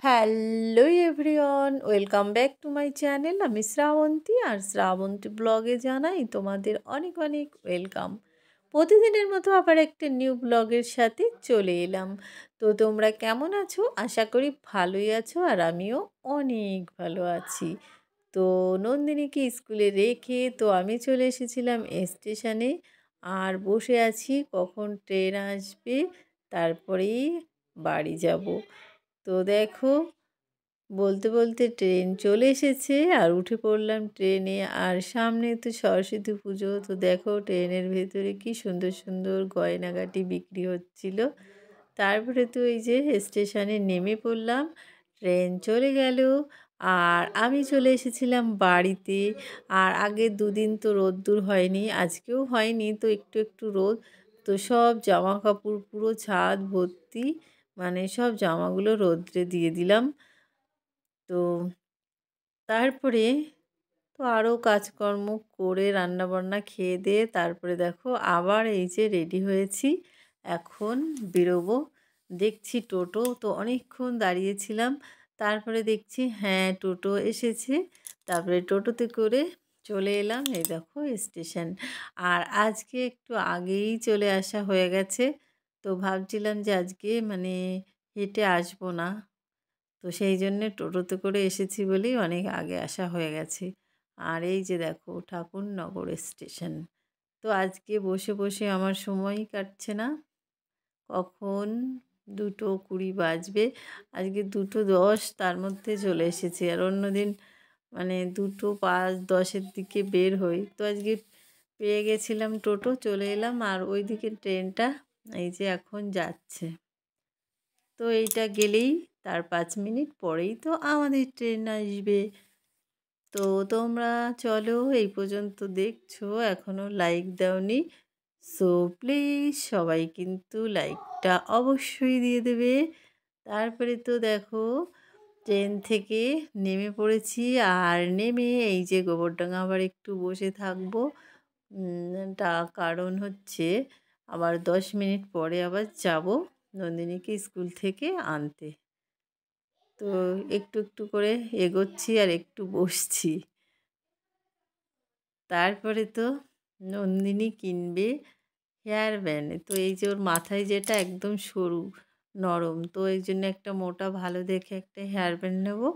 Hello everyone, welcome back to my channel. আমি শ্রাবন্তী, আর শ্রাবন্তী ব্লগে জানাই তোমাদের অনেক অনেক ওয়েলকাম। প্রতিদিনের মতো আবার একটা নিউ ব্লগের সাথে চলে এলাম। তো তোমরা কেমন আছো? আশা করি ভালোই আছো, আর আমিও অনেক ভালো আছি। তো নন্দিনীকে স্কুলে রেখে তো আমি চলে এসেছিলাম স্টেশনে, আর বসে আছি কখন ট্রেন আসবে, তারপরেই বাড়ি যাব। তো দেখো, বলতে বলতে ট্রেন চলে এসেছে আর উঠে পড়লাম ট্রেনে। আর সামনে তো সরস্বতী পুজো, তো দেখো ট্রেনের ভেতরে কি সুন্দর সুন্দর গয়নাগাটি বিক্রি হচ্ছিল। তারপরে তো এই যে স্টেশনে নেমে পড়লাম, ট্রেন চলে গেল, আর আমি চলে এসেছিলাম বাড়িতে। আর আগের দুদিন তো রোদ্দুর হয়নি, আজকেও হয়নি, তো একটু একটু রোদ। তো সব জামা কাপড় পুরো ছাদ ভর্তি, মানে সব জামাগুলো রোদ্রে দিয়ে দিলাম। তো তারপরে তো আরও কাজকর্ম করে রান্নাবান্না খেয়ে দিয়ে তারপরে দেখো আবার এই যে রেডি হয়েছি, এখন বেরোবো। দেখছি টোটো, তো অনেকক্ষণ দাঁড়িয়েছিলাম, তারপরে দেখছি হ্যাঁ টোটো এসেছে। তারপরে টোটোতে করে চলে এলাম, এই দেখো স্টেশন। আর আজকে একটু আগেই চলে আসা হয়ে গেছে, তো ভাবছিলাম যে আজকে মানে হেঁটে আসবো না, তো সেই জন্যে টোটোতে করে এসেছি বলেই অনেক আগে আসা হয়ে গেছে। আর এই যে দেখো ঠাকুরনগর স্টেশন। তো আজকে বসে বসে আমার সময়ই কাটছে না, কখন 2:20 বাজবে। আজকে 2:10, তার মধ্যে চলে এসেছি। আর অন্যদিন মানে 2:05-10-এর দিকে বের হই, তো আজকে পেয়ে গেছিলাম টোটো, চলে এলাম। আর ওই দিকে ট্রেনটা এই যে এখন যাচ্ছে, তো এইটা গেলেই তার 5 মিনিট পরেই তো আমাদের ট্রেন আসবে। তো তোমরা চলো, এই পর্যন্ত দেখছো, এখনও লাইক দাওনি, সো প্লিজ সবাই কিন্তু লাইকটা অবশ্যই দিয়ে দেবে। তারপরে তো দেখো ট্রেন থেকে নেমে পড়েছি, আর নেমে এই যে গোবরডাঙ্গা আবার একটু বসে থাকবো। কারণ হচ্ছে আবার 10 মিনিট পরে আবার যাব নন্দিনীকে স্কুল থেকে আনতে। তো একটু একটু করে এগোচ্ছি আর একটু বসছি। তারপরে তো নন্দিনী কিনবে হেয়ার ব্যান্ড। তো এই যে ওর মাথায় যেটা একদম সরু নরম, তো এই জন্য একটা মোটা ভালো দেখে একটা হেয়ার ব্যান্ড নেবো।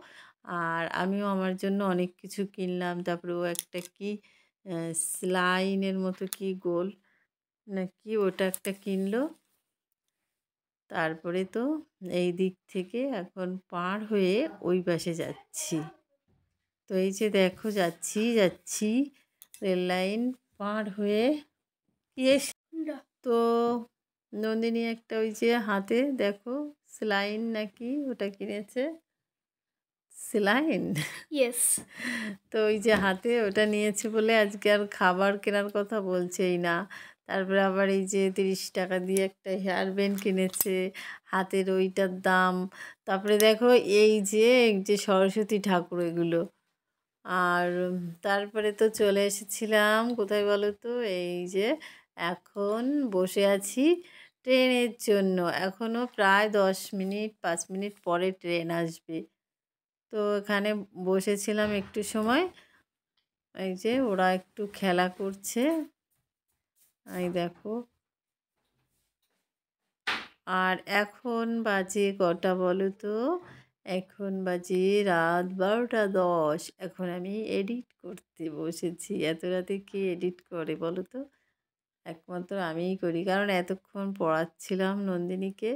আর আমিও আমার জন্য অনেক কিছু কিনলাম। তারপরে ও একটা কি স্লাইনের মতো কি গোল নাকি ওটা একটা কিনলো। তারপরে তো এই দিক থেকে এখন পার হয়ে ওই পাশে যাচ্ছি। তো এই যে দেখো যাচ্ছি যাচ্ছি, রেল লাইন পার হয়ে এস। তো নন্দিনী একটা ওই যে হাতে দেখো সেলাইন নাকি ওটা কিনেছে, সেলাইন। ইয়েস। তো ওই যে হাতে ওটা নিয়েছে বলে আজকে আর খাবার কেনার কথা বলছেই না। তারপরে আবার এই যে 30 টাকা দিয়ে একটা হেয়ার ব্যান্ড কিনেছে, হাতের ওইটার দাম। তারপরে দেখো এই যে সরস্বতী ঠাকুর এগুলো। আর তারপরে তো চলে এসেছিলাম কোথায় বলো তো, এই যে এখন বসে আছি ট্রেনের জন্য। এখনও প্রায় 10 মিনিট 5 মিনিট পরে ট্রেন আসবে। তো এখানে বসেছিলাম একটু সময়, এই যে ওরা একটু খেলা করছে, এই দেখো। আর এখন বাজে কটা বলো তো, এখন বাজে রাত 12টা 10। এখন আমি এডিট করতে বসেছি। এত রাতে কে এডিট করে বলো তো? একমাত্র আমিই করি, কারণ এতক্ষণ পড়াচ্ছিলাম নন্দিনীকে,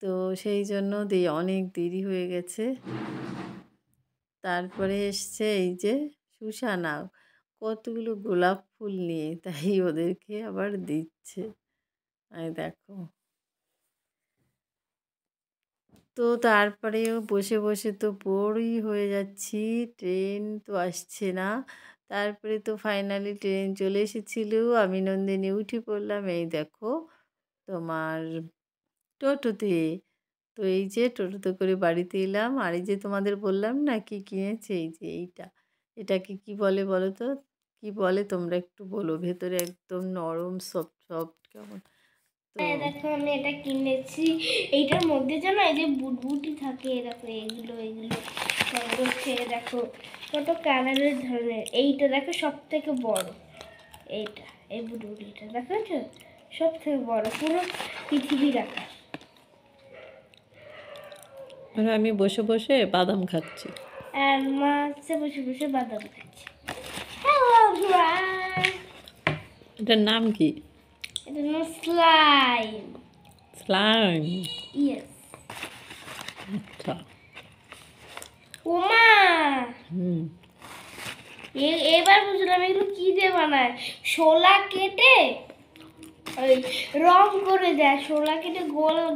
তো সেই জন্য অনেক দেরি হয়ে গেছে। তারপরে এসছে এই যে সুসানা, কতগুলো গোলাপ ফুল নিয়ে, তাই ওদেরকে আবার দিচ্ছে। এই দেখো। তো তারপরেও বসে বসে তো বোরই হয়ে যাচ্ছি, ট্রেন তো আসছে না। তারপরে তো ফাইনালি ট্রেন চলে এসেছিল, আমি নন্দিনী উঠে পড়লাম এই দেখো তোমার টোটোতে। তো এই যে টোটোতে করে বাড়িতে এলাম। আর এই যে তোমাদের বললাম না কি কিনেছে, এই যে এইটা, এটাকে কি বলে বলো তো? কি বলে তোমরা একটু বলো, ভেতরে একদম নরম সফট সফট কেমন। তো দেখো আমি এটা কিনেছি। এইটার মধ্যে জানো এই যে বুটবুটি থাকে, দেখো এগুলো হচ্ছে দেখো কত কালারের ধরনের। এইটা দেখো সব থেকে বড়, এইটা এই বুটবুটিটা দেখো সব থেকে বড়, পুরো পৃথিবীর আকার। আর আমি বসে বসে বাদাম খাচ্ছি। আর মা হচ্ছে বসে বসে বাদাম খাচ্ছে। হ্যালো এভরিওয়ান, এটার নাম কি? এটা হলো স্লাইম। স্লাইম। ইয়েস। আচ্ছা। ওমা, হুম। এবার বুঝলাম এগুলো কি দিয়ে বানায়। শোলা কেটে ওই রং করে দেয়, শোলা কেটে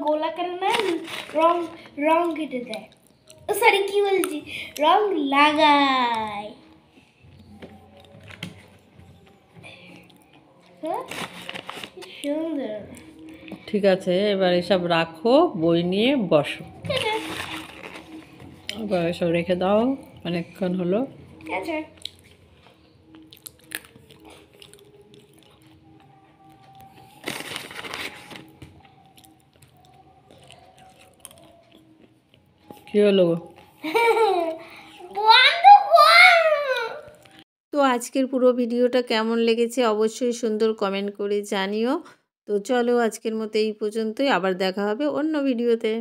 গোলাকার না, রং কেটে দেয়। সরি কি বলছি, রং লাগায়। হ্যাঁ, কি সুন্দর। ঠিক আছে, এবার এসব রাখো, বই নিয়ে বসো। এবার এসব রেখে দাও, অনেকক্ষণ হলো। ঠিক আছে। কি হলো? তো আজকের পুরো ভিডিওটা কেমন লেগেছে অবশ্যই সুন্দর কমেন্ট করে জানিও। তো চলো আজকের মতো এই পর্যন্তই, আবার দেখা হবে অন্য ভিডিওতে।